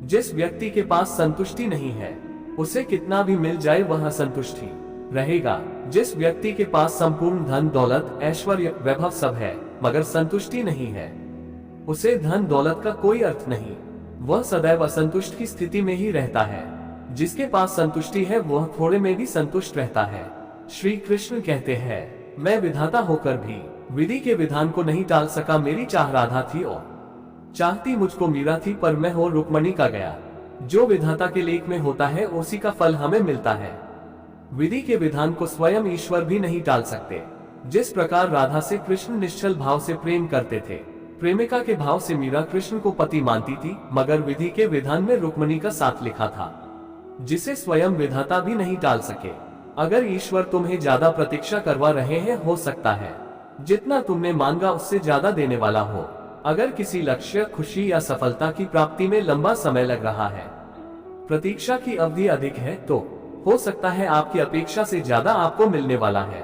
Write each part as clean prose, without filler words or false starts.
जिस व्यक्ति के पास संतुष्टि नहीं है, उसे कितना भी मिल जाए वह असंतुष्ट ही रहेगा। जिस व्यक्ति के पास संपूर्ण धन दौलत ऐश्वर्य वैभव सब है, मगर संतुष्टि नहीं है, उसे धन दौलत का कोई अर्थ नहीं। वह सदैव असंतुष्ट की स्थिति में ही रहता है। जिसके पास संतुष्टि है वह थोड़े में भी संतुष्ट रहता है। श्री कृष्ण कहते हैं, मैं विधाता होकर भी विधि के विधान को नहीं टाल सका। मेरी चाह राधा थी और चाहती मुझको मीरा थी, पर मैं हो रुक्मणी का गया। जो विधाता के लेख में होता है उसी का फल हमें मिलता है। विधि के विधान को स्वयं ईश्वर भी नहीं टाल सकते। जिस प्रकार राधा से कृष्ण निश्चल भाव से प्रेम करते थे, प्रेमिका के भाव से मीरा कृष्ण को पति मानती थी, मगर विधि के विधान में रुक्मणी का साथ लिखा था, जिसे स्वयं विधाता भी नहीं टाल सके। अगर ईश्वर तुम्हें ज्यादा प्रतीक्षा करवा रहे हैं, हो सकता है जितना तुमने मांगा उससे ज्यादा देने वाला हो। अगर किसी लक्ष्य, खुशी या सफलता की प्राप्ति में लंबा समय लग रहा है, प्रतीक्षा की अवधि अधिक है, तो हो सकता है आपकी अपेक्षा से ज्यादा आपको मिलने वाला है।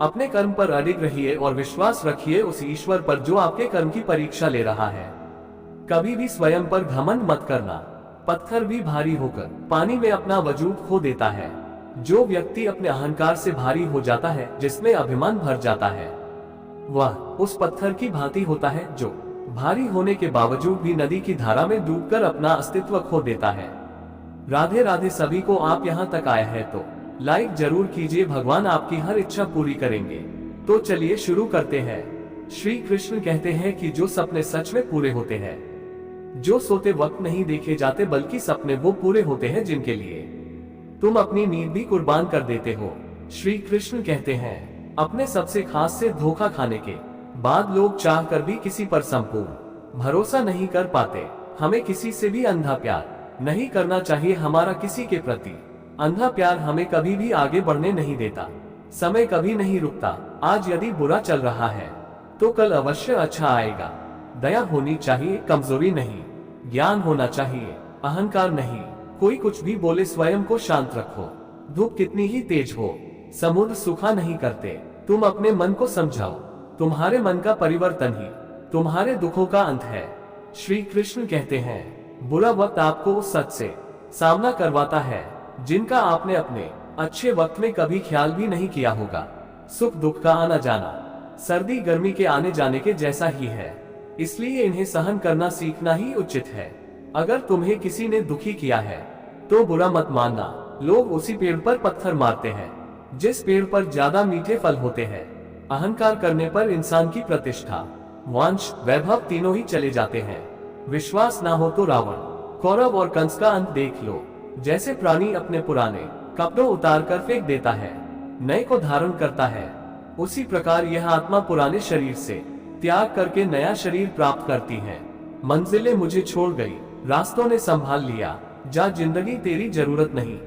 अपने कर्म पर अडिग रहिए और विश्वास रखिए उस ईश्वर पर जो आपके कर्म की परीक्षा ले रहा है। कभी भी स्वयं पर घमंड मत करना। पत्थर भी भारी होकर पानी में अपना वजूद खो देता है। जो व्यक्ति अपने अहंकार से भारी हो जाता है, जिसमें अभिमान भर जाता है, वह उस पत्थर की भांति होता है जो भारी होने के बावजूद भी नदी की धारा में डूबकर अपना अस्तित्व खो देता है। राधे राधे सभी को। आप यहाँ तक आए हैं तो लाइक जरूर कीजिए। भगवान आपकी हर इच्छा पूरी करेंगे। तो चलिए शुरू करते हैं। श्री कृष्ण कहते हैं कि जो सपने सच में पूरे होते हैं, जो सोते वक्त नहीं देखे जाते, बल्कि सपने वो पूरे होते हैं जिनके लिए तुम अपनी नींद भी कुर्बान कर देते हो। श्री कृष्ण कहते हैं, अपने सबसे खास से धोखा खाने के बाद लोग चाह कर भी किसी पर संपूर्ण भरोसा नहीं कर पाते। हमें किसी से भी अंधा प्यार नहीं करना चाहिए। हमारा किसी के प्रति अंधा प्यार हमें कभी भी आगे बढ़ने नहीं देता। समय कभी नहीं रुकता। आज यदि बुरा चल रहा है तो कल अवश्य अच्छा आएगा। दया होनी चाहिए, कमजोरी नहीं। ज्ञान होना चाहिए, अहंकार नहीं। कोई कुछ भी बोले, स्वयं को शांत रखो। धूप कितनी ही तेज हो, समुद्र सूखा नहीं करते। तुम अपने मन को समझाओ। तुम्हारे मन का परिवर्तन ही तुम्हारे दुखों का अंत है। श्री कृष्ण कहते हैं, बुरा वक्त आपको उस सच से सामना करवाता है जिनका आपने अपने अच्छे वक्त में कभी ख्याल भी नहीं किया होगा। सुख दुख का आना जाना सर्दी गर्मी के आने जाने के जैसा ही है, इसलिए इन्हें सहन करना सीखना ही उचित है। अगर तुम्हें किसी ने दुखी किया है तो बुरा मत मानना। लोग उसी पेड़ पर पत्थर मारते हैं जिस पेड़ पर ज्यादा मीठे फल होते हैं। अहंकार करने पर इंसान की प्रतिष्ठा, वंश, वैभव तीनों ही चले जाते हैं। विश्वास ना हो तो रावण, कौरव और कंस का अंत देख लो। जैसे प्राणी अपने पुराने कपड़ों उतार कर फेंक देता है, नए को धारण करता है, उसी प्रकार यह आत्मा पुराने शरीर से त्याग करके नया शरीर प्राप्त करती है। मंजिलें मुझे छोड़ गई, रास्तों ने संभाल लिया। जा जिंदगी तेरी जरूरत नहीं,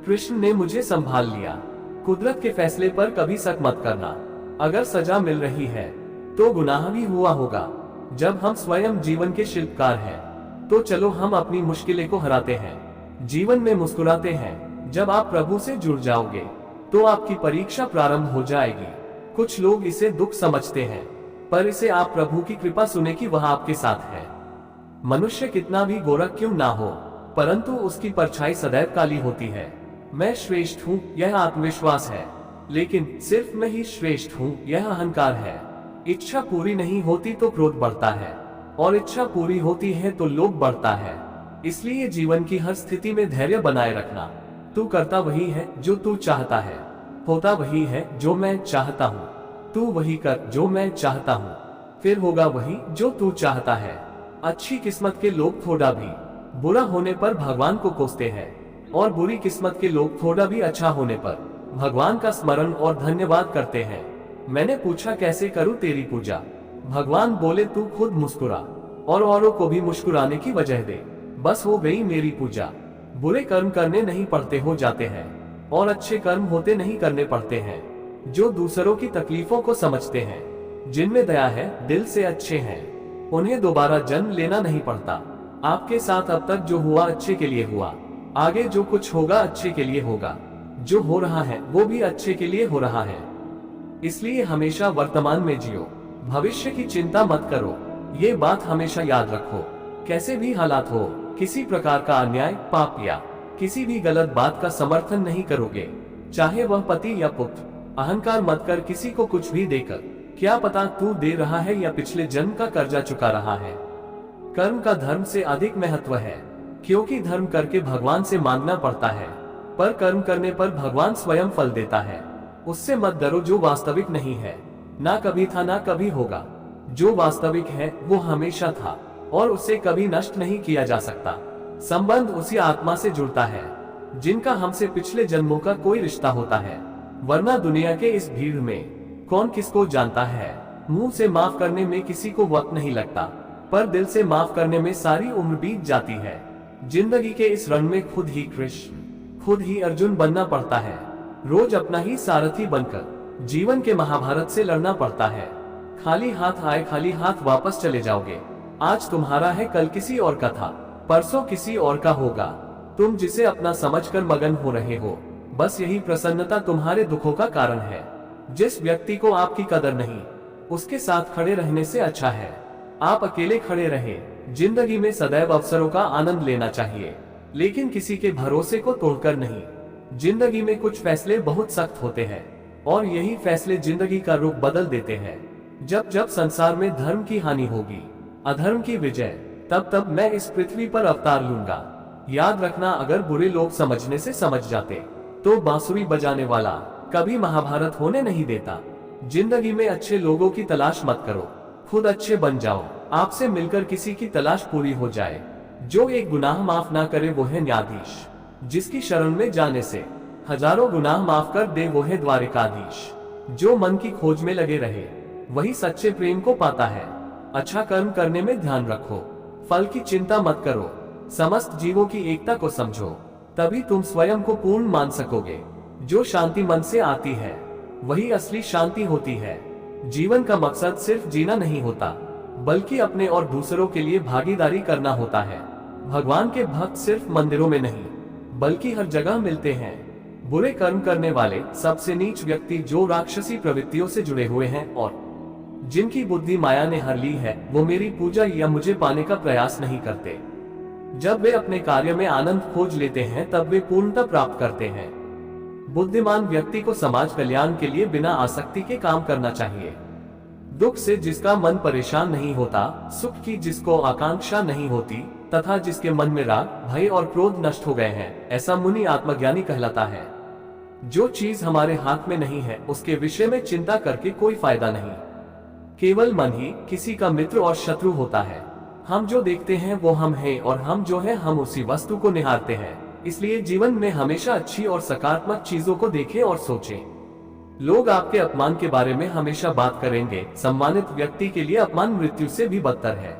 कृष्ण ने मुझे संभाल लिया। कुदरत के फैसले पर कभी शक मत करना। अगर सजा मिल रही है तो गुनाह भी हुआ होगा। जब हम स्वयं जीवन के शिल्पकार हैं, तो चलो हम अपनी मुश्किलें को हराते हैं, जीवन में मुस्कुराते हैं। जब आप प्रभु से जुड़ जाओगे तो आपकी परीक्षा प्रारंभ हो जाएगी। कुछ लोग इसे दुख समझते हैं, पर इसे आप प्रभु की कृपा सुने कि वह आपके साथ है। मनुष्य कितना भी गोरख क्यों ना हो, परंतु उसकी परछाई सदैव काली होती है। मैं श्रेष्ठ हूँ, यह आत्मविश्वास है, लेकिन सिर्फ मैं ही श्रेष्ठ हूँ, यह अहंकार है। इच्छा पूरी नहीं होती तो क्रोध बढ़ता है, और इच्छा पूरी होती है तो लोभ बढ़ता है। इसलिए जीवन की हर स्थिति में धैर्य बनाए रखना। तू करता वही है जो तू चाहता है, होता वही है जो मैं चाहता हूँ। तू वही कर जो मैं चाहता हूँ, फिर होगा वही जो तू चाहता है। अच्छी किस्मत के लोग थोड़ा भी बुरा होने पर भगवान को कोसते हैं, और बुरी किस्मत के लोग थोड़ा भी अच्छा होने पर भगवान का स्मरण और धन्यवाद करते हैं। मैंने पूछा, कैसे करूं तेरी पूजा? भगवान बोले, तू खुद मुस्कुरा और औरों को भी मुस्कुराने की वजह दे, बस हो गई मेरी पूजा। बुरे कर्म करने नहीं पड़ते, हो जाते हैं, और अच्छे कर्म होते नहीं करने पड़ते हैं। जो दूसरों की तकलीफों को समझते हैं, जिनमें दया है, दिल से अच्छे हैं, उन्हें दोबारा जन्म लेना नहीं पड़ता। आपके साथ अब तक जो हुआ अच्छे के लिए हुआ, आगे जो कुछ होगा अच्छे के लिए होगा। जो हो रहा है वो भी अच्छे के लिए हो रहा है। इसलिए हमेशा वर्तमान में जियो, भविष्य की चिंता मत करो। ये बात हमेशा याद रखो। कैसे भी हालात हो, किसी प्रकार का अन्याय, पाप या किसी भी गलत बात का समर्थन नहीं करोगे, चाहे वह पति या पुत्र। अहंकार मत कर किसी को कुछ भी देकर, क्या पता तू दे रहा है या पिछले जन्म का कर्जा चुका रहा है। कर्म का धर्म से अधिक महत्व है, क्योंकि धर्म करके भगवान से मांगना पड़ता है, पर कर्म करने पर भगवान स्वयं फल देता है। उससे मत डरो जो वास्तविक नहीं है, ना कभी था ना कभी होगा। जो वास्तविक है वो हमेशा था और उसे कभी नष्ट नहीं किया जा सकता। संबंध उसी आत्मा से जुड़ता है जिनका हमसे पिछले जन्मों का कोई रिश्ता होता है, वरना दुनिया के इस भीड़ में कौन किसको जानता है। मुंह से माफ करने में किसी को वक्त नहीं लगता, पर दिल से माफ करने में सारी उम्र बीत जाती है। जिंदगी के इस रण में खुद ही कृष्ण, खुद ही अर्जुन बनना पड़ता है। रोज अपना ही सारथी बनकर जीवन के महाभारत से लड़ना पड़ता है। खाली हाथ आए खाली हाथ वापस चले जाओगे। आज तुम्हारा है, कल किसी और का था, परसों किसी और का होगा। तुम जिसे अपना समझकर मगन हो रहे हो, बस यही प्रसन्नता तुम्हारे दुखों का कारण है। जिस व्यक्ति को आपकी कदर नहीं, उसके साथ खड़े रहने से अच्छा है आप अकेले खड़े रहे। जिंदगी में सदैव अवसरों का आनंद लेना चाहिए, लेकिन किसी के भरोसे को तोड़कर नहीं। जिंदगी में कुछ फैसले बहुत सख्त होते हैं और यही फैसले जिंदगी का रुख बदल देते हैं। जब जब संसार में धर्म की हानि होगी, अधर्म की विजय, तब तब मैं इस पृथ्वी पर अवतार लूंगा। याद रखना, अगर बुरे लोग समझने से समझ जाते तो बांसुरी बजाने वाला कभी महाभारत होने नहीं देता। जिंदगी में अच्छे लोगों की तलाश मत करो, खुद अच्छे बन जाओ। आपसे मिलकर किसी की तलाश पूरी हो जाए। जो एक गुनाह माफ ना करे वो है न्यायाधीश, जिसकी शरण में जाने से हजारों गुनाह माफ कर दे वो है द्वारिकाधीश। जो मन की खोज में लगे रहे वही सच्चे प्रेम को पाता है। अच्छा कर्म करने में ध्यान रखो, फल की चिंता मत करो। समस्त जीवों की एकता को समझो, तभी तुम स्वयं को पूर्ण मान सकोगे। जो शांति मन से आती है वही असली शांति होती है। जीवन का मकसद सिर्फ जीना नहीं होता, बल्कि अपने और दूसरों के लिए भागीदारी करना होता है। भगवान के भक्त सिर्फ मंदिरों में नहीं, बल्कि हर जगह मिलते हैं। बुरे कर्म करने वाले सबसे नीच व्यक्ति जो राक्षसी प्रवृत्तियों से जुड़े हुए हैं और जिनकी बुद्धि माया ने हर ली है, वो मेरी पूजा या मुझे पाने का प्रयास नहीं करते। जब वे अपने कार्य में आनंद खोज लेते हैं तब वे पूर्णता प्राप्त करते हैं। बुद्धिमान व्यक्ति को समाज कल्याण के लिए बिना आसक्ति के काम करना चाहिए। दुख से जिसका मन परेशान नहीं होता, सुख की जिसको आकांक्षा नहीं होती, तथा जिसके मन में राग, भय और क्रोध नष्ट हो गए हैं, ऐसा मुनि आत्मज्ञानी कहलाता है। जो चीज हमारे हाथ में नहीं है उसके विषय में चिंता करके कोई फायदा नहीं। केवल मन ही किसी का मित्र और शत्रु होता है। हम जो देखते हैं वो हम हैं और हम जो है हम उसी वस्तु को निहारते हैं। इसलिए जीवन में हमेशा अच्छी और सकारात्मक चीजों को देखें और सोचें। लोग आपके अपमान के बारे में हमेशा बात करेंगे। सम्मानित व्यक्ति के लिए अपमान मृत्यु से भी बदतर है।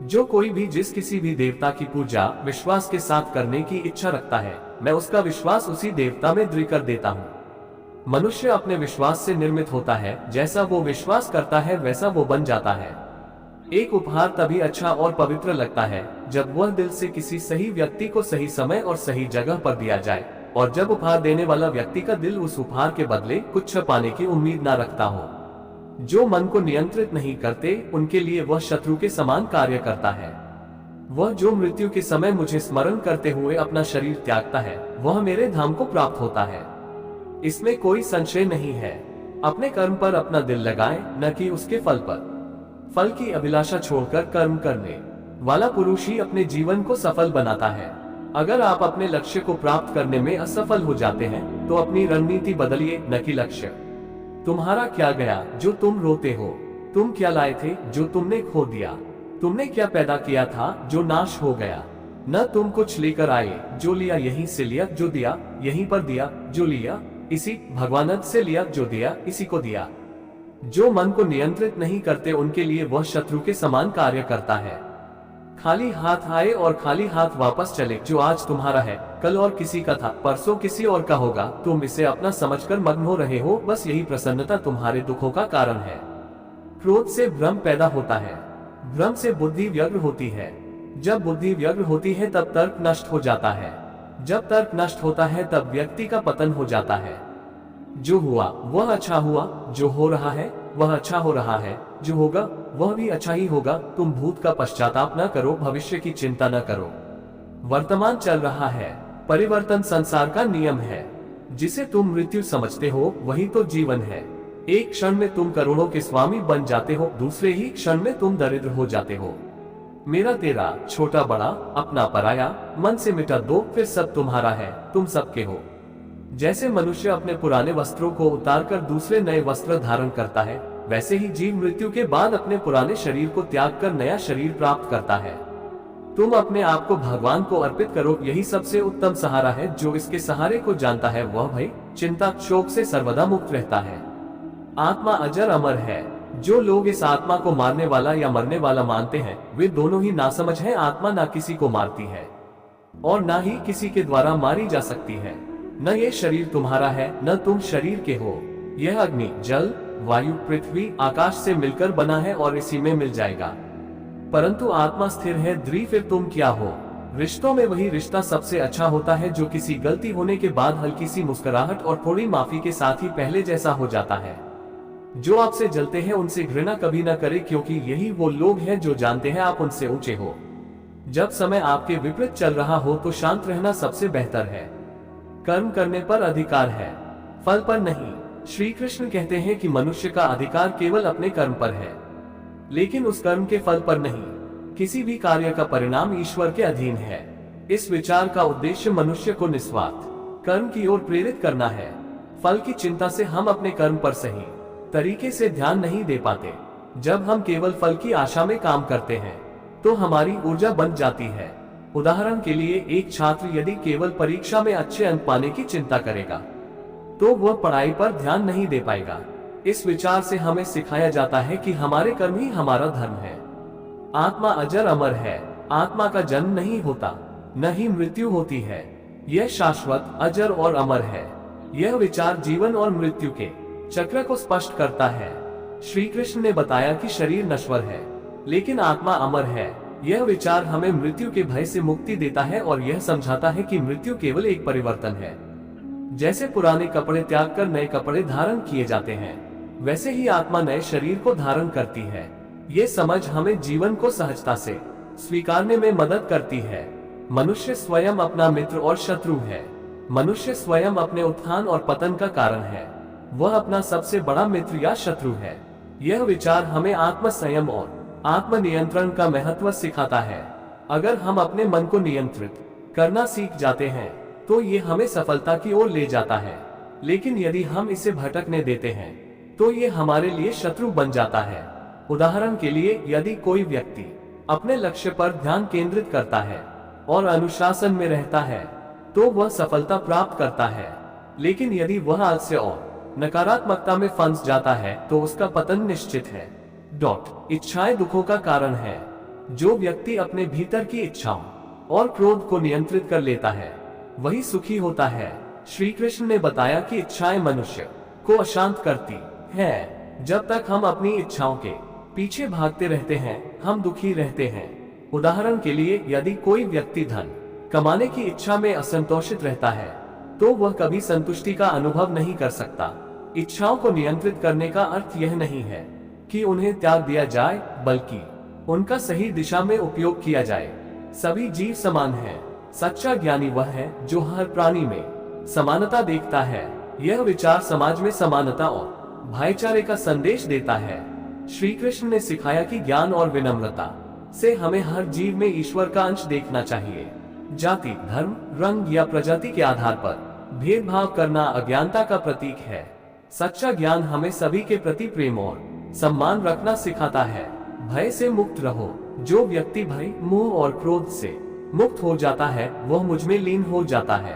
जो कोई भी जिस किसी भी देवता की पूजा विश्वास के साथ करने की इच्छा रखता है, मैं उसका विश्वास उसी देवता में दृढ़ कर देता हूँ। मनुष्य अपने विश्वास से निर्मित होता है, जैसा वो विश्वास करता है वैसा वो बन जाता है। एक उपहार तभी अच्छा और पवित्र लगता है जब वह दिल से किसी सही व्यक्ति को सही समय और सही जगह पर दिया जाए, और जब उपहार देने वाला व्यक्ति का दिल उस उपहार के बदले कुछ पाने की उम्मीद न रखता हो। जो मन को नियंत्रित नहीं करते उनके लिए वह शत्रु के समान कार्य करता है। वह जो मृत्यु के समय मुझे स्मरण करते हुए अपना शरीर त्यागता है, वह मेरे धाम को प्राप्त होता है। इसमें कोई संशय नहीं है। अपने कर्म पर अपना दिल लगाएं, न कि उसके फल पर। फल की अभिलाषा छोड़कर कर्म करने वाला पुरुष ही अपने जीवन को सफल बनाता है। अगर आप अपने लक्ष्य को प्राप्त करने में असफल हो जाते हैं तो अपनी रणनीति बदलिए, न कि लक्ष्य। तुम्हारा क्या गया जो तुम रोते हो? तुम क्या लाए थे जो तुमने खो दिया? तुमने क्या पैदा किया था जो नाश हो गया? न तुम कुछ लेकर आए, जो लिया यहीं से लिया, जो दिया यहीं पर दिया, जो लिया इसी भगवानत से लिया, जो दिया इसी को दिया। जो मन को नियंत्रित नहीं करते उनके लिए वह शत्रु के समान कार्य करता है। खाली हाथ आए और खाली हाथ वापस चले। जो आज तुम्हारा है कल और किसी का था, परसों किसी और का होगा। तुम इसे अपना समझकर मग्न हो रहे हो, बस यही प्रसन्नता तुम्हारे दुखों का कारण है। क्रोध से भ्रम पैदा होता है, भ्रम से बुद्धि व्यग्र होती है। जब बुद्धि व्यग्र होती है तब तर्क नष्ट हो जाता है। जब तर्क नष्ट होता है तब व्यक्ति का पतन हो जाता है। जो हुआ वह अच्छा हुआ, जो हो रहा है वह अच्छा हो रहा है, जो होगा वह भी अच्छा ही होगा। तुम भूत का पश्चाताप न करो, भविष्य की चिंता न करो। वर्तमान चल रहा है, परिवर्तन संसार का नियम है। जिसे तुम मृत्यु समझते हो वही तो जीवन है। एक क्षण में तुम करोड़ों के स्वामी बन जाते हो, दूसरे ही क्षण में तुम दरिद्र हो जाते हो। मेरा तेरा, छोटा बड़ा, अपना पराया, मन से मिटा दो, फिर सब तुम्हारा है, तुम सबके हो। जैसे मनुष्य अपने पुराने वस्त्रों को उतारकर दूसरे नए वस्त्र धारण करता है, वैसे ही जीव मृत्यु के बाद अपने पुराने शरीर को त्याग कर नया शरीर प्राप्त करता है। तुम अपने आप को भगवान को अर्पित करो, यही सबसे उत्तम सहारा है। जो इसके सहारे को जानता है वह भय, चिंता, शोक से सर्वदा मुक्त रहता है। आत्मा अजर अमर है। जो लोग इस आत्मा को मारने वाला या मरने वाला मानते हैं, वे दोनों ही नासमझ हैं। आत्मा ना किसी को मारती है और ना ही किसी के द्वारा मारी जा सकती है। न ये शरीर तुम्हारा है, न तुम शरीर के हो। यह अग्नि, जल, वायु, पृथ्वी, आकाश से मिलकर बना है और इसी में मिल जाएगा। परंतु आत्मा स्थिर है। द्री, फिर तुम क्या हो? रिश्तों में वही रिश्ता सबसे अच्छा होता है जो किसी गलती होने के बाद हल्की सी मुस्कुराहट और थोड़ी माफी के साथ ही पहले जैसा हो जाता है। जो आपसे जलते हैं उनसे घृणा कभी न करें, क्योंकि यही वो लोग हैं जो जानते हैं आप उनसे ऊंचे हो। जब समय आपके विपरीत चल रहा हो तो शांत रहना सबसे बेहतर है। कर्म करने पर अधिकार है, फल पर नहीं। श्री कृष्ण कहते हैं कि मनुष्य का अधिकार केवल अपने कर्म पर है, लेकिन उस कर्म के फल पर नहीं। किसी भी कार्य का परिणाम ईश्वर के अधीन है। इस विचार का उद्देश्य मनुष्य को निस्वार्थ कर्म की ओर प्रेरित करना है। फल की चिंता से हम अपने कर्म पर सही तरीके से ध्यान नहीं दे पाते। जब हम केवल फल की आशा में काम करते हैं तो हमारी ऊर्जा बंध जाती है। उदाहरण के लिए, एक छात्र यदि केवल परीक्षा में अच्छे अंक पाने की चिंता करेगा तो वह पढ़ाई पर ध्यान नहीं दे पाएगा। इस विचार से हमें सिखाया जाता है कि हमारे कर्म ही हमारा धर्म है। आत्मा अजर अमर है। आत्मा का जन्म नहीं होता, न ही मृत्यु होती है। यह शाश्वत, अजर और अमर है। यह विचार जीवन और मृत्यु के चक्र को स्पष्ट करता है। श्री कृष्ण ने बताया कि शरीर नश्वर है लेकिन आत्मा अमर है। यह विचार हमें मृत्यु के भय से मुक्ति देता है और यह समझाता है कि मृत्यु केवल एक परिवर्तन है। जैसे पुराने कपड़े त्याग कर नए कपड़े धारण किए जाते हैं, वैसे ही आत्मा नए शरीर को धारण करती है। ये समझ हमें जीवन को सहजता से स्वीकारने में मदद करती है। मनुष्य स्वयं अपना मित्र और शत्रु है। मनुष्य स्वयं अपने उत्थान और पतन का कारण है। वह अपना सबसे बड़ा मित्र या शत्रु है। यह विचार हमें आत्म संयम और आत्म नियंत्रण का महत्व सिखाता है। अगर हम अपने मन को नियंत्रित करना सीख जाते हैं तो ये हमें सफलता की ओर ले जाता है, लेकिन यदि हम इसे भटकने देते हैं तो ये हमारे लिए शत्रु बन जाता है। उदाहरण के लिए, यदि कोई व्यक्ति अपने लक्ष्य पर ध्यान केंद्रित करता है और अनुशासन में रहता है तो वह सफलता प्राप्त करता है, लेकिन यदि वह आलस्य और नकारात्मकता में फंस जाता है तो उसका पतन निश्चित है। इच्छाएं दुखों का कारण है। जो व्यक्ति अपने भीतर की इच्छाओं और क्रोध को नियंत्रित कर लेता है वही सुखी होता है। श्री कृष्ण ने बताया कि इच्छाएं मनुष्य को अशांत करती है। जब तक हम अपनी इच्छाओं के पीछे भागते रहते हैं हम दुखी रहते हैं। उदाहरण के लिए, यदि कोई व्यक्ति धन कमाने की इच्छा में असंतोषित रहता है तो वह कभी संतुष्टि का अनुभव नहीं कर सकता। इच्छाओं को नियंत्रित करने का अर्थ यह नहीं है कि उन्हें त्याग दिया जाए, बल्कि उनका सही दिशा में उपयोग किया जाए। सभी जीव समान हैं। सच्चा ज्ञानी वह है जो हर प्राणी में समानता देखता है। यह विचार समाज में समानता और भाईचारे का संदेश देता है। श्री कृष्ण ने सिखाया कि ज्ञान और विनम्रता से हमें हर जीव में ईश्वर का अंश देखना चाहिए। जाति, धर्म, रंग या प्रजाति के आधार पर भेदभाव करना अज्ञानता का प्रतीक है। सच्चा ज्ञान हमें सभी के प्रति प्रेम और सम्मान रखना सिखाता है। भय से मुक्त रहो। जो व्यक्ति भय, मोह और क्रोध से मुक्त हो जाता है वह मुझ में लीन हो जाता है।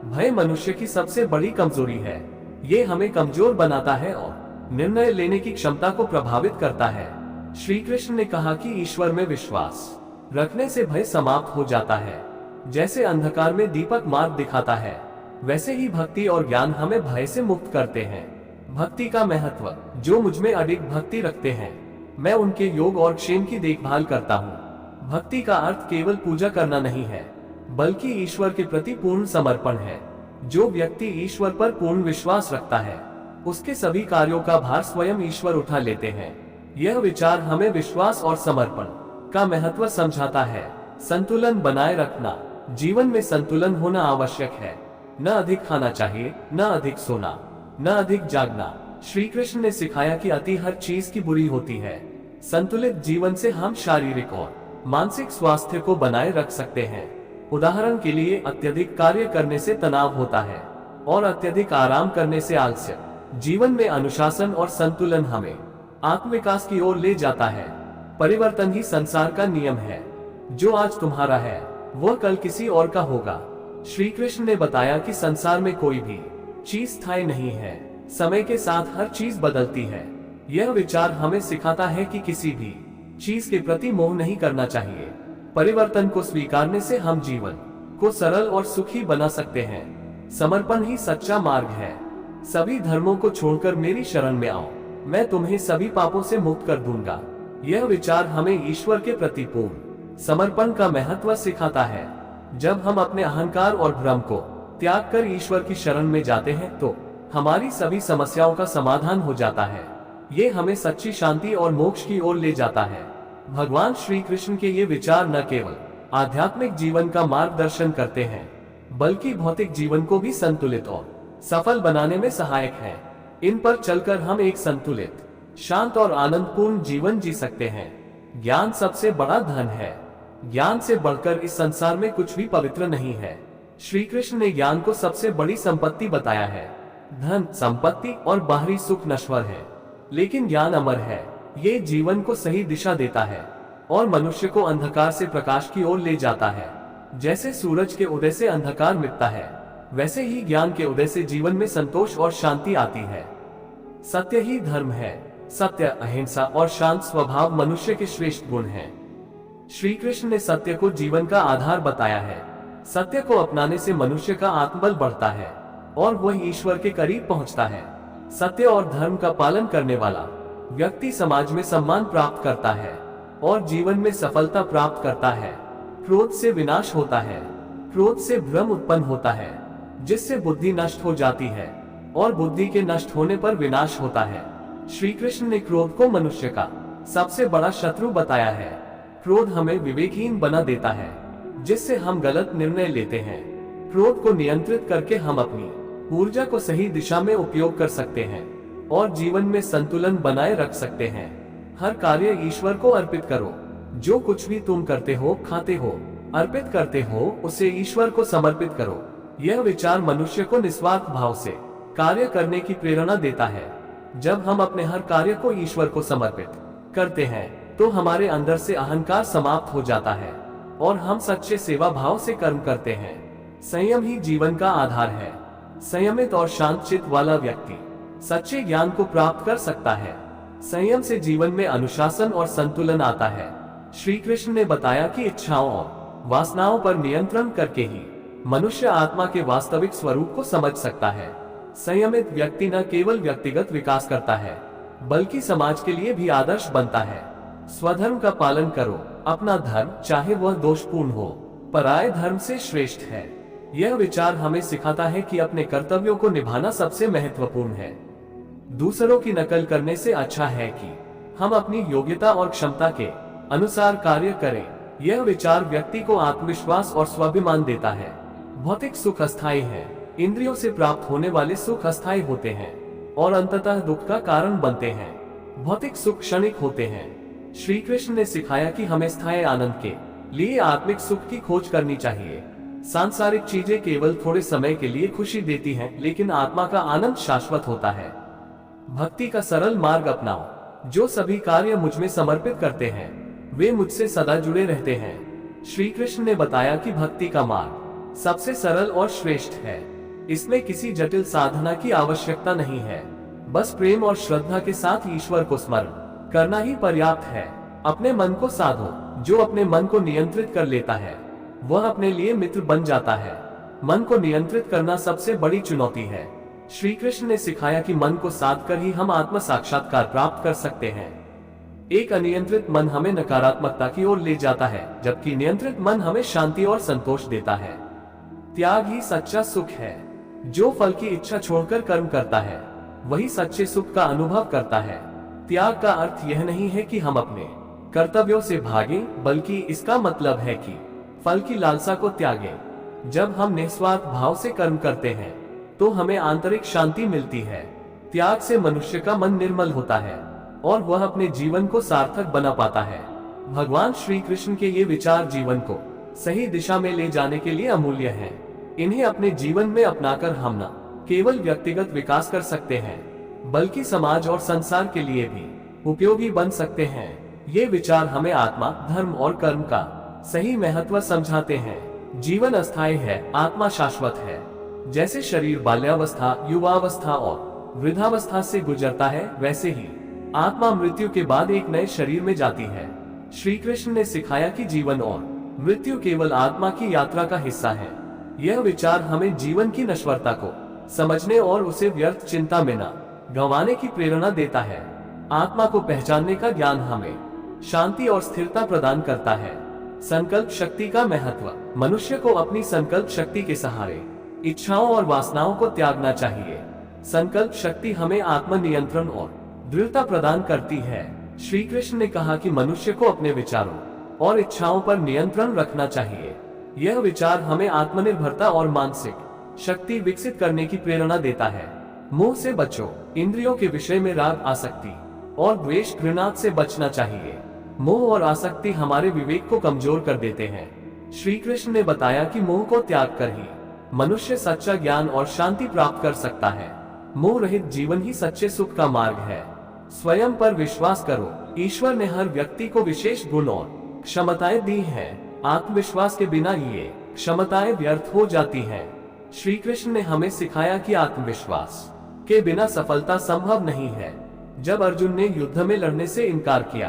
भय मनुष्य की सबसे बड़ी कमजोरी है। ये हमें कमजोर बनाता है और निर्णय लेने की क्षमता को प्रभावित करता है। श्री कृष्ण ने कहा कि ईश्वर में विश्वास रखने से भय समाप्त हो जाता है। जैसे अंधकार में दीपक मार्ग दिखाता है, वैसे ही भक्ति और ज्ञान हमें भय से मुक्त करते हैं। भक्ति का महत्व, जो मुझ में अडिग भक्ति रखते हैं मैं उनके योग और क्षेम की देखभाल करता हूँ। भक्ति का अर्थ केवल पूजा करना नहीं है, बल्कि ईश्वर के प्रति पूर्ण समर्पण है। जो व्यक्ति ईश्वर पर पूर्ण विश्वास रखता है उसके सभी कार्यों का भार स्वयं ईश्वर उठा लेते हैं। यह विचार हमें विश्वास और समर्पण का महत्व समझाता है। संतुलन बनाए रखना जीवन में संतुलन होना आवश्यक है। न अधिक खाना चाहिए, न अधिक सोना, न अधिक जागना। श्री कृष्ण ने सिखाया कि अति हर चीज की बुरी होती है। संतुलित जीवन से हम शारीरिक और मानसिक स्वास्थ्य को बनाए रख सकते हैं। उदाहरण के लिए, अत्यधिक कार्य करने से तनाव होता है और अत्यधिक आराम करने से आलस्य। जीवन में अनुशासन और संतुलन हमें आत्मविकास की ओर ले जाता है। परिवर्तन ही संसार का नियम है। जो आज तुम्हारा है वह कल किसी और का होगा। श्री कृष्ण ने बताया कि संसार में कोई भी चीज स्थायी नहीं है। समय के साथ हर चीज बदलती है। यह विचार हमें सिखाता है कि किसी भी चीज के प्रति मोह नहीं करना चाहिए। परिवर्तन को स्वीकारने से हम जीवन को सरल और सुखी बना सकते हैं। समर्पण ही सच्चा मार्ग है। सभी धर्मों को छोड़कर मेरी शरण में आओ, मैं तुम्हें सभी पापों से मुक्त कर दूंगा। यह विचार हमें ईश्वर के प्रति पूर्ण समर्पण का महत्व सिखाता है। जब हम अपने अहंकार और भ्रम को त्याग कर ईश्वर की शरण में जाते हैं तो हमारी सभी समस्याओं का समाधान हो जाता है। ये हमें सच्ची शांति और मोक्ष की ओर ले जाता है। भगवान श्री कृष्ण के ये विचार न केवल आध्यात्मिक जीवन का मार्गदर्शन करते हैं, बल्कि भौतिक जीवन को भी संतुलित और सफल बनाने में सहायक हैं। इन पर चलकर हम एक संतुलित, शांत और आनंदपूर्ण जीवन जी सकते हैं। ज्ञान सबसे बड़ा धन है। ज्ञान से बढ़कर इस संसार में कुछ भी पवित्र नहीं है। श्री कृष्ण ने ज्ञान को सबसे बड़ी संपत्ति बताया है। धन, संपत्ति और बाहरी सुख नश्वर है, लेकिन ज्ञान अमर है। ये जीवन को सही दिशा देता है और मनुष्य को अंधकार से प्रकाश की ओर ले जाता है। जैसे सूरज के उदय से अंधकार मिटता है, वैसे ही ज्ञान के उदय से जीवन में संतोष और शांति आती है। सत्य ही धर्म है। सत्य, अहिंसा और शांत स्वभाव मनुष्य के श्रेष्ठ गुण हैं। श्री कृष्ण ने सत्य को जीवन का आधार बताया है। सत्य को अपनाने से मनुष्य का आत्मबल बढ़ता है और वह ईश्वर के करीब पहुंचता है। सत्य और धर्म का पालन करने वाला व्यक्ति समाज में सम्मान प्राप्त करता है और जीवन में सफलता प्राप्त करता है। क्रोध से विनाश होता है। क्रोध से भ्रम उत्पन्न होता है, जिससे बुद्धि नष्ट हो जाती है और बुद्धि के नष्ट होने पर विनाश होता है। श्री कृष्ण ने क्रोध को मनुष्य का सबसे बड़ा शत्रु बताया है। क्रोध हमें विवेकहीन बना देता है, जिससे हम गलत निर्णय लेते हैं। क्रोध को नियंत्रित करके हम अपनी ऊर्जा को सही दिशा में उपयोग कर सकते हैं और जीवन में संतुलन बनाए रख सकते हैं। हर कार्य ईश्वर को अर्पित करो। जो कुछ भी तुम करते हो, खाते हो, अर्पित करते हो, उसे ईश्वर को समर्पित करो। यह विचार मनुष्य को निस्वार्थ भाव से कार्य करने की प्रेरणा देता है। जब हम अपने हर कार्य को ईश्वर को समर्पित करते हैं तो हमारे अंदर से अहंकार समाप्त हो जाता है और हम सच्चे सेवा भाव से कर्म करते हैं। संयम ही जीवन का आधार है। संयमित और शांत चित्त वाला व्यक्ति सच्चे ज्ञान को प्राप्त कर सकता है। संयम से जीवन में अनुशासन और संतुलन आता है। श्री कृष्ण ने बताया कि इच्छाओं और वासनाओं पर नियंत्रण करके ही मनुष्य आत्मा के वास्तविक स्वरूप को समझ सकता है। संयमित व्यक्ति न केवल व्यक्तिगत विकास करता है, बल्कि समाज के लिए भी आदर्श बनता है। स्वधर्म का पालन करो। अपना धर्म, चाहे वह दोषपूर्ण हो, पराये धर्म से श्रेष्ठ है। यह विचार हमें सिखाता है कि अपने कर्तव्यों को निभाना सबसे महत्वपूर्ण है। दूसरों की नकल करने से अच्छा है कि हम अपनी योग्यता और क्षमता के अनुसार कार्य करें। यह विचार व्यक्ति को आत्मविश्वास और स्वाभिमान देता है। भौतिक सुख अस्थायी है। इंद्रियों से प्राप्त होने वाले सुख अस्थायी होते हैं और अंततः दुख का कारण बनते हैं। भौतिक सुख क्षणिक होते हैं। श्री कृष्ण ने सिखाया कि हमें स्थायी आनंद के लिए आत्मिक सुख की खोज करनी चाहिए। सांसारिक चीजें केवल थोड़े समय के लिए खुशी देती हैं, लेकिन आत्मा का आनंद शाश्वत होता है। भक्ति का सरल मार्ग अपनाओ। जो सभी कार्य मुझ में समर्पित करते हैं वे मुझसे सदा जुड़े रहते हैं। श्री कृष्ण ने बताया कि भक्ति का मार्ग सबसे सरल और श्रेष्ठ है। इसमें किसी जटिल साधना की आवश्यकता नहीं है। बस प्रेम और श्रद्धा के साथ ईश्वर को स्मरण करना ही पर्याप्त है। अपने मन को साधो। जो अपने मन को नियंत्रित कर लेता है वह अपने लिए मित्र बन जाता है। मन को नियंत्रित करना सबसे बड़ी चुनौती है। श्री कृष्ण ने सिखाया कि मन को साध कर ही हम आत्म साक्षात्कार प्राप्त कर सकते हैं। एक अनियंत्रित मन हमें नकारात्मकता की ओर ले जाता है, जबकि नियंत्रित मन हमें शांति और संतोष देता है। त्याग ही सच्चा सुख है। जो फल की इच्छा छोड़कर कर्म करता है वही सच्चे सुख का अनुभव करता है। त्याग का अर्थ यह नहीं है कि हम अपने कर्तव्यों से भागें, बल्कि इसका मतलब है कि फल की लालसा को त्यागें। जब हम निस्वार्थ भाव से कर्म करते हैं तो हमें आंतरिक शांति मिलती है। त्याग से मनुष्य का मन निर्मल होता है और वह अपने जीवन को सार्थक बना पाता है। भगवान श्री कृष्ण के ये विचार जीवन को सही दिशा में ले जाने के लिए अमूल्य हैं। इन्हें अपने जीवन में अपनाकर हम न केवल व्यक्तिगत विकास कर सकते हैं बल्कि समाज और संसार के लिए भी उपयोगी बन सकते हैं। ये विचार हमें आत्मा, धर्म और कर्म का सही महत्व समझाते हैं। जीवन अस्थायी है, आत्मा शाश्वत है। जैसे शरीर बाल्यावस्था, युवावस्था और वृद्धावस्था से गुजरता है, वैसे ही आत्मा मृत्यु के बाद एक नए शरीर में जाती है। श्री कृष्ण ने सिखाया कि जीवन और मृत्यु केवल आत्मा की यात्रा का हिस्सा है। यह विचार हमें जीवन की नश्वरता को समझने और उसे व्यर्थ चिंता में न गंवाने की प्रेरणा देता है। आत्मा को पहचानने का ज्ञान हमें शांति और स्थिरता प्रदान करता है। संकल्प शक्ति का महत्व। मनुष्य को अपनी संकल्प शक्ति के सहारे इच्छाओं और वासनाओं को त्यागना चाहिए। संकल्प शक्ति हमें आत्मनियंत्रण और दृढ़ता प्रदान करती है। श्री कृष्ण ने कहा कि मनुष्य को अपने विचारों और इच्छाओं पर नियंत्रण रखना चाहिए। यह विचार हमें आत्मनिर्भरता और मानसिक शक्ति विकसित करने की प्रेरणा देता है। मोह से बचो। इंद्रियों के विषय में राग, आसक्ति और द्वेष, घृणा से बचना चाहिए। मोह और आसक्ति हमारे विवेक को कमजोर कर देते हैं। श्री कृष्ण ने बताया कि मोह को त्याग कर ही मनुष्य सच्चा ज्ञान और शांति प्राप्त कर सकता है। मोह रहित जीवन ही सच्चे सुख का मार्ग है। स्वयं पर विश्वास करो। ईश्वर ने हर व्यक्ति को विशेष गुण और क्षमताएं दी हैं। आत्मविश्वास के बिना ये क्षमताएं व्यर्थ हो जाती हैं। श्री कृष्ण ने हमें सिखाया कि आत्मविश्वास के बिना सफलता संभव नहीं है। जब अर्जुन ने युद्ध में लड़ने से इनकार किया,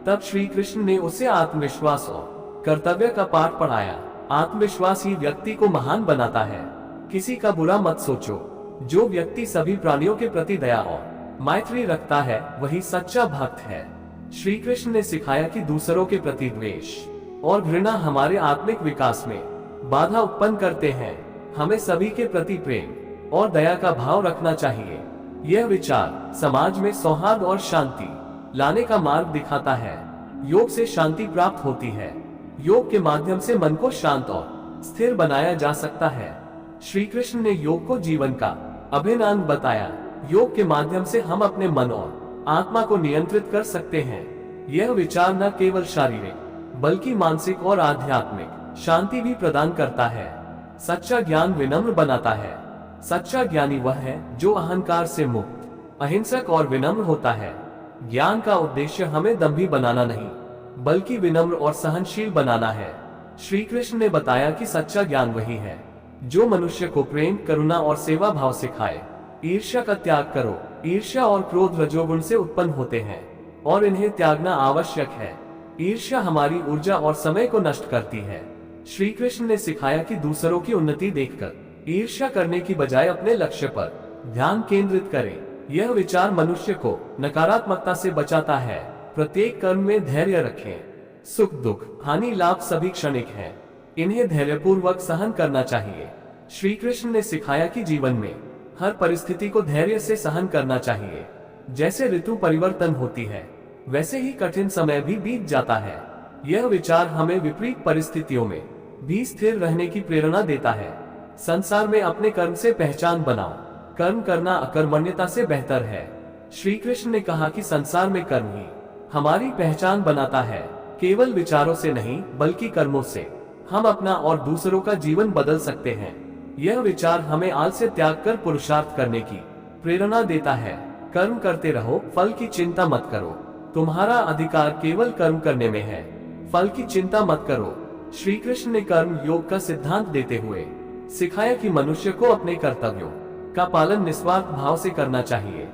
तब श्री कृष्ण ने उसे आत्मविश्वास और कर्तव्य का पाठ पढ़ाया। आत्मविश्वास ही व्यक्ति को महान बनाता है। किसी का बुरा मत सोचो। जो व्यक्ति सभी प्राणियों के प्रति दया और मैत्री रखता है, वही सच्चा भक्त है। श्री कृष्ण ने सिखाया कि दूसरों के प्रति द्वेष और घृणा हमारे आत्मिक विकास में बाधा उत्पन्न करते हैं। हमें सभी के प्रति प्रेम और दया का भाव रखना चाहिए। यह विचार समाज में सौहार्द और शांति लाने का मार्ग दिखाता है। योग से शांति प्राप्त होती है। योग के माध्यम से मन को शांत और स्थिर बनाया जा सकता है। श्री कृष्ण ने योग को जीवन का अभिन्न अंग बताया। योग के माध्यम से हम अपने मन और आत्मा को नियंत्रित कर सकते हैं। यह विचार न केवल शारीरिक बल्कि मानसिक और आध्यात्मिक शांति भी प्रदान करता है। सच्चा ज्ञान विनम्र बनाता है। सच्चा ज्ञानी वह है जो अहंकार से मुक्त, अहिंसक और विनम्र होता है। ज्ञान का उद्देश्य हमें दंभी बनाना नहीं, बल्कि विनम्र और सहनशील बनाना है। श्री कृष्ण ने बताया कि सच्चा ज्ञान वही है जो मनुष्य को प्रेम, करुणा और सेवा भाव सिखाए। ईर्ष्या का त्याग करो। ईर्ष्या और क्रोध रजोगुण से उत्पन्न होते हैं और इन्हें त्यागना आवश्यक है। ईर्ष्या हमारी ऊर्जा और समय को नष्ट करती है। श्री कृष्ण ने सिखाया कि दूसरों की उन्नति देखकर ईर्ष्या करने की बजाय अपने लक्ष्य पर ध्यान केंद्रित करें। यह विचार मनुष्य को नकारात्मकता से बचाता है। प्रत्येक कर्म में धैर्य रखें। सुख, दुख, हानि, लाभ सभी क्षणिक हैं। इन्हें धैर्यपूर्वक सहन करना चाहिए। श्री कृष्ण ने सिखाया कि जीवन में हर परिस्थिति को धैर्य से सहन करना चाहिए। जैसे ऋतु परिवर्तन होती है, वैसे ही कठिन समय भी बीत जाता है। यह विचार हमें विपरीत परिस्थितियों में भी स्थिर रहने की प्रेरणा देता है। संसार में अपने कर्म से पहचान बनाओ। कर्म करना अकर्मण्यता से बेहतर है। श्री कृष्ण ने कहा कि संसार में कर्म ही हमारी पहचान बनाता है। केवल विचारों से नहीं, बल्कि कर्मों से हम अपना और दूसरों का जीवन बदल सकते हैं। यह विचार हमें आलस्य त्याग कर पुरुषार्थ करने की प्रेरणा देता है। कर्म करते रहो, फल की चिंता मत करो। तुम्हारा अधिकार केवल कर्म करने में है, फल की चिंता मत करो। श्री कृष्ण ने कर्म योग का सिद्धांत देते हुए सिखाया कि मनुष्य को अपने कर्तव्यों का पालन निस्वार्थ भाव से करना चाहिए।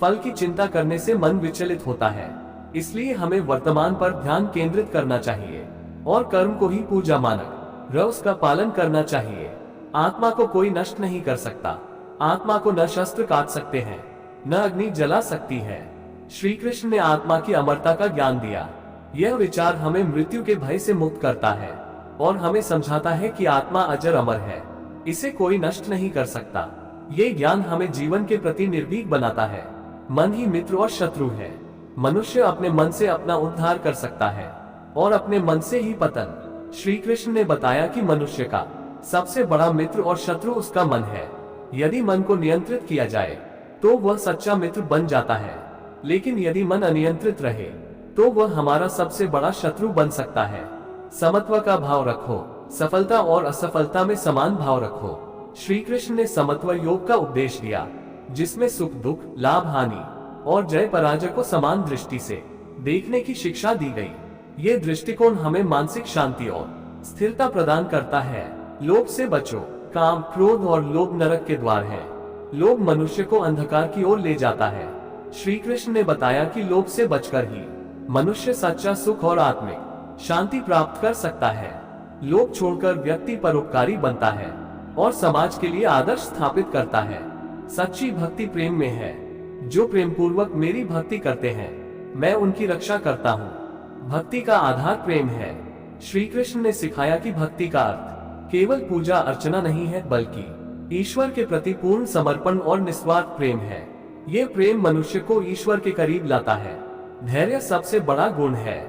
फल की चिंता करने से मन विचलित होता है, इसलिए हमें वर्तमान पर ध्यान केंद्रित करना चाहिए और कर्म को ही पूजा मानक रस का पालन करना चाहिए। आत्मा को कोई नष्ट नहीं कर सकता। आत्मा को न शस्त्र काट सकते हैं, न अग्नि जला सकती है। श्री कृष्ण ने आत्मा की अमरता का ज्ञान दिया। यह विचार हमें मृत्यु के भय से मुक्त करता है और हमें समझाता है कि आत्मा अजर अमर है, इसे कोई नष्ट नहीं कर सकता। ये ज्ञान हमें जीवन के प्रति निर्भीक बनाता है। मन ही मित्र और शत्रु है। मनुष्य अपने मन से अपना उद्धार कर सकता है और अपने मन से ही पतन। श्री कृष्ण ने बताया कि मनुष्य का सबसे बड़ा मित्र और शत्रु उसका मन है। यदि मन को नियंत्रित किया जाए तो वह सच्चा मित्र बन जाता है, लेकिन यदि मन अनियंत्रित रहे तो वह हमारा सबसे बड़ा शत्रु बन सकता है। समत्व का भाव रखो, सफलता और असफलता में समान भाव रखो। श्री कृष्ण ने समत्व योग का उपदेश दिया, जिसमें सुख दुख, लाभ हानि और जय पराजय को समान दृष्टि से देखने की शिक्षा दी गई। ये दृष्टिकोण हमें मानसिक शांति और स्थिरता प्रदान करता है। लोभ से बचो, काम, क्रोध और लोभ नरक के द्वार है। लोभ मनुष्य को अंधकार की ओर ले जाता है। श्री कृष्ण ने बताया कि लोभ से बचकर ही मनुष्य सच्चा सुख और आत्मिक शांति प्राप्त कर सकता है। लोभ छोड़कर व्यक्ति परोपकारी बनता है और समाज के लिए आदर्श स्थापित करता है। सच्ची भक्ति प्रेम में है। जो प्रेम पूर्वक मेरी भक्ति करते हैं, मैं उनकी रक्षा करता हूँ। भक्ति का आधार प्रेम है। श्री कृष्ण ने सिखाया कि भक्ति का अर्थ केवल पूजा अर्चना नहीं है, बल्कि ईश्वर के प्रति पूर्ण समर्पण और निस्वार्थ प्रेम है। ये प्रेम मनुष्य को ईश्वर के करीब लाता है। धैर्य सबसे बड़ा गुण है।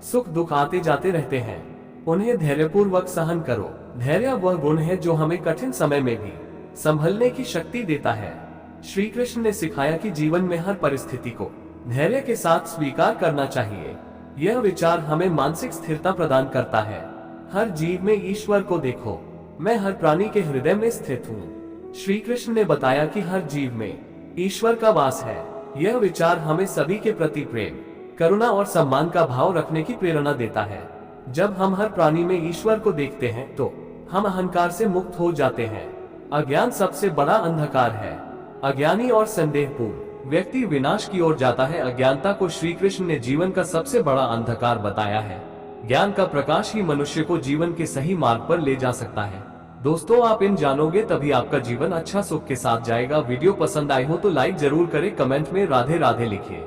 सुख दुख आते जाते रहते हैं, उन्हें धैर्यपूर्वक सहन करो। धैर्य वह गुण है जो हमें कठिन समय में भी संभलने की शक्ति देता है। श्री कृष्ण ने सिखाया कि जीवन में हर परिस्थिति को धैर्य के साथ स्वीकार करना चाहिए। यह विचार हमें मानसिक स्थिरता प्रदान करता है। हर जीव में ईश्वर को देखो, मैं हर प्राणी के हृदय में स्थित हूँ। श्री कृष्ण ने बताया कि हर जीव में ईश्वर का वास है। यह विचार हमें सभी के प्रति प्रेम, करुणा और सम्मान का भाव रखने की प्रेरणा देता है। जब हम हर प्राणी में ईश्वर को देखते हैं तो हम अहंकार से मुक्त हो जाते हैं। अज्ञान सबसे बड़ा अंधकार है। अज्ञानी और संदेहपूर्ण व्यक्ति विनाश की ओर जाता है। अज्ञानता को श्री कृष्ण ने जीवन का सबसे बड़ा अंधकार बताया है। ज्ञान का प्रकाश ही मनुष्य को जीवन के सही मार्ग पर ले जा सकता है। दोस्तों, आप इन जानोगे तभी आपका जीवन अच्छा सुख के साथ जाएगा। वीडियो पसंद आई हो तो लाइक जरूर करें, कमेंट में राधे राधे लिखिए।